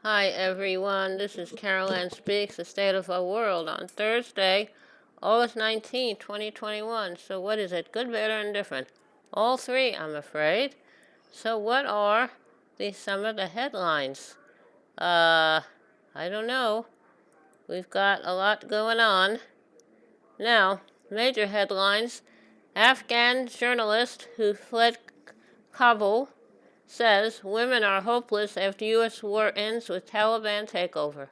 Hi everyone, this is Carol Ann Speaks, the state of our world on Thursday, August 19, 2021. So what is it? Good, better, and different? All three, I'm afraid. So what are some of the headlines? I don't know. We've got a lot going on. Now, major headlines. Afghan journalist who fled Kabul says women are hopeless after U.S. war ends with Taliban takeover.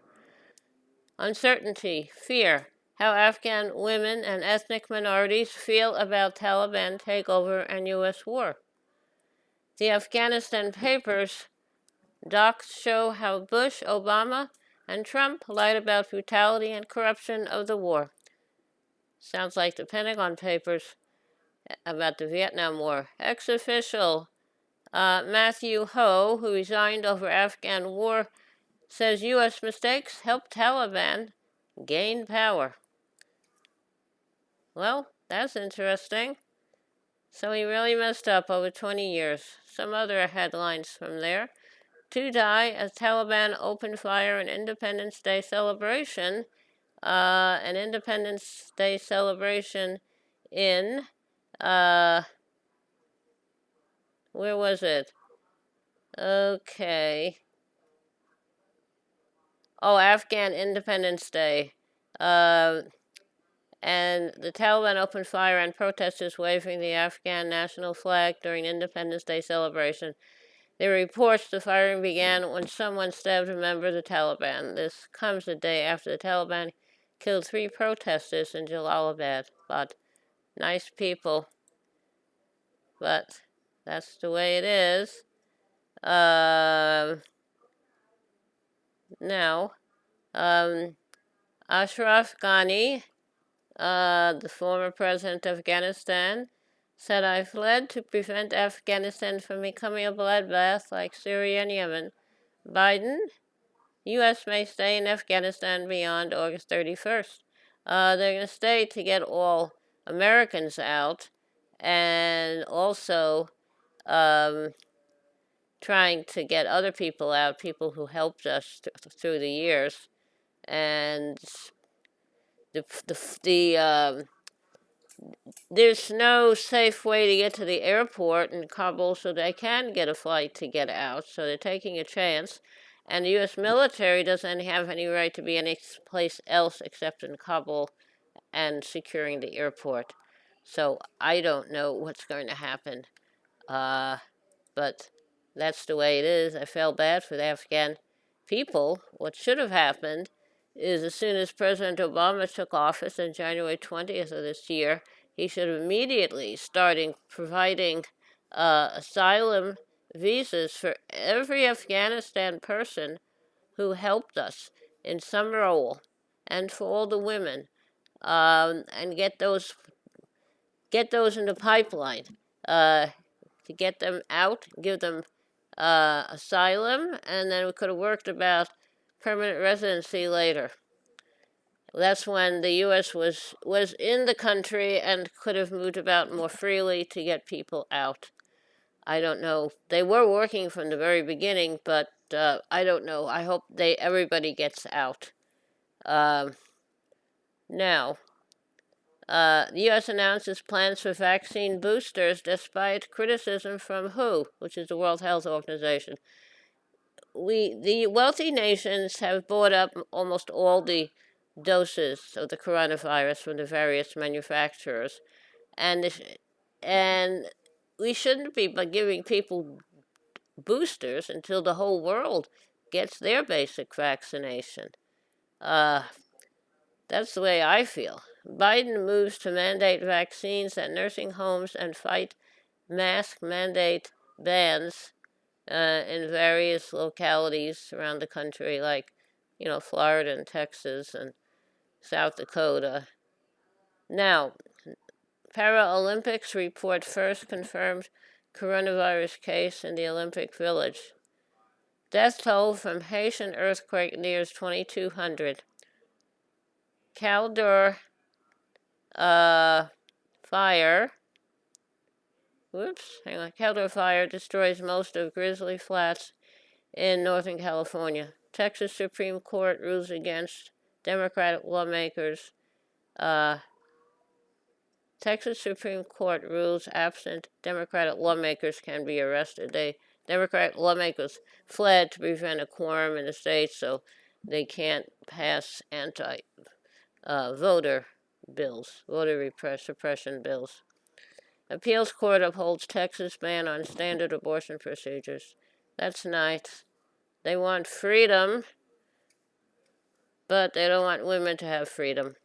Uncertainty, fear, how Afghan women and ethnic minorities feel about Taliban takeover and U.S. war. The Afghanistan Papers docs show how Bush, Obama, and Trump lied about brutality and corruption of the war. Sounds like the Pentagon Papers about the Vietnam War. Ex-official Matthew Ho, who resigned over Afghan war, says U.S. mistakes helped Taliban gain power. Well, that's interesting. So he really messed up over 20 years. Some other headlines from there. 2 die as Taliban opened fire on Independence Day celebration. An Independence Day celebration in, where was it? Okay. Oh, Afghan Independence Day. And the Taliban opened fire on protesters waving the Afghan national flag during Independence Day celebration. There are reports the firing began when someone stabbed a member of the Taliban. This comes a day after the Taliban killed 3 protesters in Jalalabad. But nice people. But that's the way it is. Now, Ashraf Ghani, the former president of Afghanistan, said, "I fled to prevent Afghanistan from becoming a bloodbath like Syria and Yemen." Biden, U.S. may stay in Afghanistan beyond August 31st. They're going to stay to get all Americans out and also trying to get other people out, people who helped us through the years. And there's no safe way to get to the airport in Kabul, so they can get a flight to get out. So they're taking a chance. And the U.S. military doesn't have any right to be any place else except in Kabul and securing the airport. So I don't know what's going to happen. But that's the way it is. I felt bad for the Afghan people. What should have happened is as soon as President Obama took office on January 20th of this year, he should have immediately started providing asylum visas for every Afghanistan person who helped us in some role, and for all the women, and get those in the pipeline to get them out, give them asylum, and then we could have worked about permanent residency later. That's when the U.S. was in the country and could have moved about more freely to get people out. I don't know. They were working from the very beginning, but I don't know. I hope everybody gets out. Now, the U.S. announces plans for vaccine boosters despite criticism from WHO, which is the World Health Organization. The wealthy nations have bought up almost all the doses of the coronavirus from the various manufacturers, and we shouldn't be giving people boosters until the whole world gets their basic vaccination. That's the way I feel. Biden moves to mandate vaccines at nursing homes and fight mask mandate bans in various localities around the country, like, Florida and Texas and South Dakota. Now, Paralympics report first confirmed coronavirus case in the Olympic Village. Death toll from Haitian earthquake nears 2,200. Caldor fire. Caldor fire destroys most of Grizzly Flats in Northern California. Texas Supreme Court rules against Democratic lawmakers. Texas Supreme Court rules absent Democratic lawmakers can be arrested. Democratic lawmakers fled to prevent a quorum in the state, so they can't pass voter bills, suppression bills. Appeals court upholds Texas ban on standard abortion procedures. That's nice. They want freedom, but they don't want women to have freedom.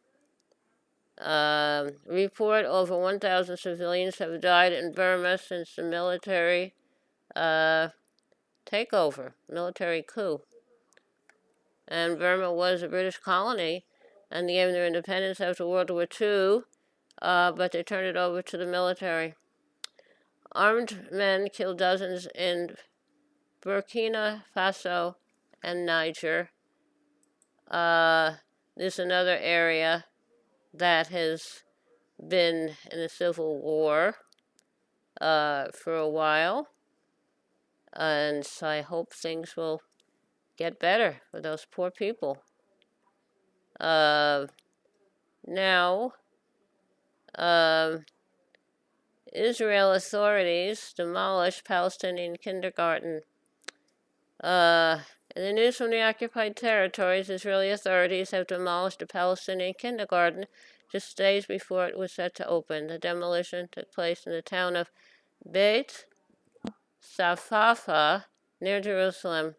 Report over 1,000 civilians have died in Burma since the military takeover, military coup. And Burma was a British colony, and they gave them their independence after World War II, but they turned it over to the military. Armed men killed dozens in Burkina Faso and Niger. There's another area that has been in a civil war for a while, and so I hope things will get better for those poor people. Now, Israel authorities demolished Palestinian kindergarten. In the news from the occupied territories, Israeli authorities have demolished a Palestinian kindergarten just days before it was set to open. The demolition took place in the town of Beit Safafa near Jerusalem.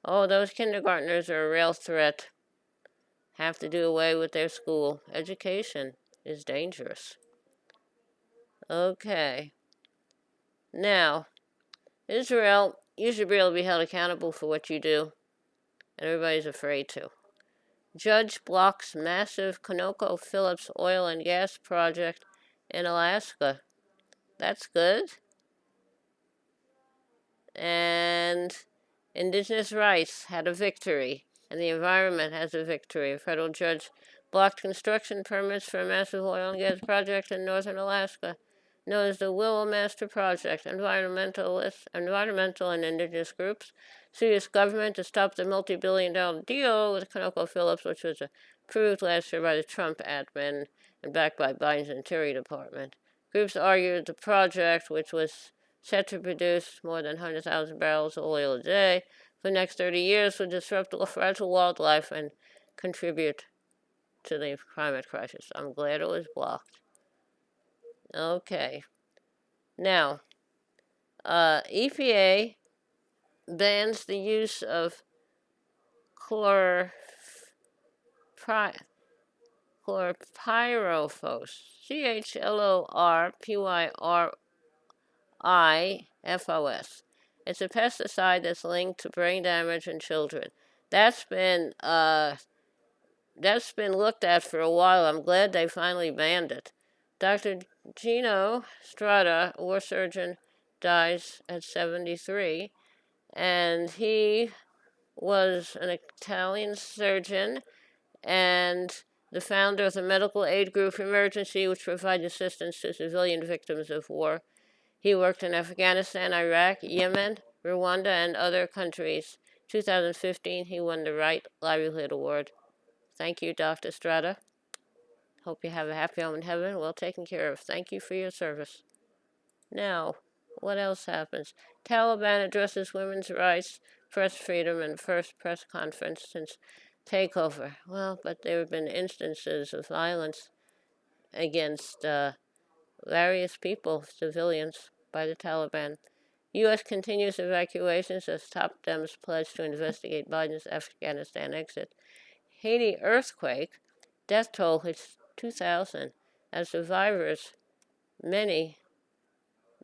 Oh, those kindergartners are a real threat. Have to do away with their school. Education is dangerous. Okay. Now, Israel, you should be able to be held accountable for what you do, and everybody's afraid to. Judge blocks massive ConocoPhillips oil and gas project in Alaska. That's good. And indigenous rights had a victory, and the environment has a victory. A federal judge blocked construction permits for a massive oil and gas project in northern Alaska, known as the Willow Master Project. Environmental and indigenous groups sue U.S. government to stop the multi-billion-dollar deal with ConocoPhillips, which was approved last year by the Trump admin and backed by Biden's Interior Department. Groups argued the project, which was set to produce more than 100,000 barrels of oil a day for the next 30 years, would disrupt fragile wildlife and contribute to the climate crisis. I'm glad it was blocked. Okay. Now, EPA bans the use of chlorpyrifos, CHLORPYRIFOS. It's a pesticide that's linked to brain damage in children. That's been looked at for a while. I'm glad they finally banned it. Dr. Gino Strada, war surgeon, dies at 73, and he was an Italian surgeon and the founder of the medical aid group Emergency, which provides assistance to civilian victims of war. He worked in Afghanistan, Iraq, Yemen, Rwanda, and other countries. 2015, he won the Right Livelihood Award. Thank you, Dr. Strada. Hope you have a happy home in heaven, well taken care of. Thank you for your service. Now, what else happens? Taliban addresses women's rights, press freedom, and first press conference since takeover. Well, but there have been instances of violence against various people, civilians, by the Taliban. U.S. continues evacuations as top Dems pledge to investigate Biden's Afghanistan exit. Haiti earthquake, death toll hits 2,000 as survivors, many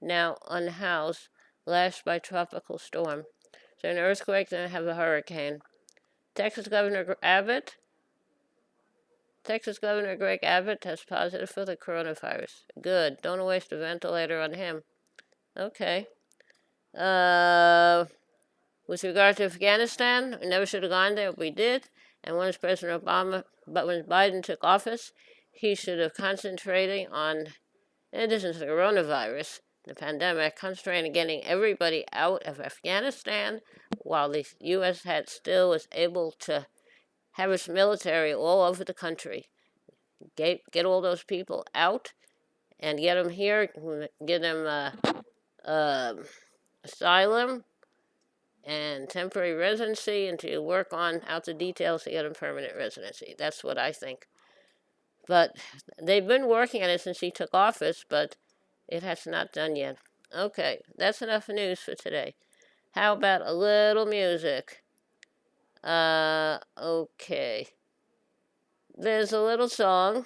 now unhoused, lashed by tropical storm. So an earthquake, then I have a hurricane. Texas Governor Greg Abbott tests positive for the coronavirus. Good. Don't waste a ventilator on him. Okay. With regard to Afghanistan, we never should have gone there, but we did. And when Biden took office, he should have concentrated on, in addition to the coronavirus, the pandemic, concentrating on getting everybody out of Afghanistan while the U.S. still was able to have its military all over the country. Get all those people out and get them here, get them asylum and temporary residency, and to work on out the details to get them permanent residency. That's what I think. But they've been working on it since he took office, but it has not done yet. Okay, that's enough news for today. How about a little music? Okay. There's a little song,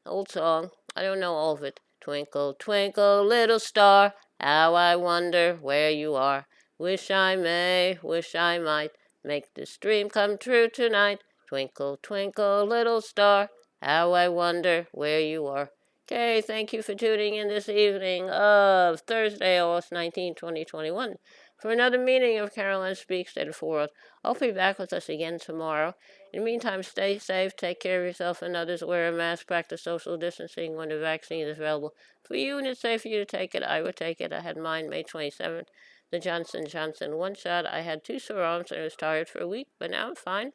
old song. I don't know all of it. Twinkle, twinkle, little star, how I wonder where you are. Wish I may, wish I might, make this dream come true tonight. Twinkle, twinkle, little star, how I wonder where you are. Okay, thank you for tuning in this evening of Thursday, August 19, 2021, for another meeting of Caroline Speaks State of the World. I'll be back with us again tomorrow. In the meantime, stay safe, take care of yourself and others, wear a mask, practice social distancing when the vaccine is available for you and it's safe for you to take it. I would take it. I had mine May 27th, the Johnson & Johnson one shot. I had 2 sore arms and I was tired for a week, but now I'm fine.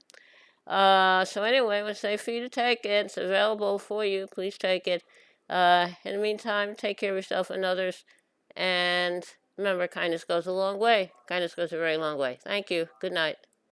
So anyway, it was safe for you to take it. It's available for you. Please take it. In the meantime, take care of yourself and others. And remember, kindness goes a long way. Kindness goes a very long way. Thank you. Good night.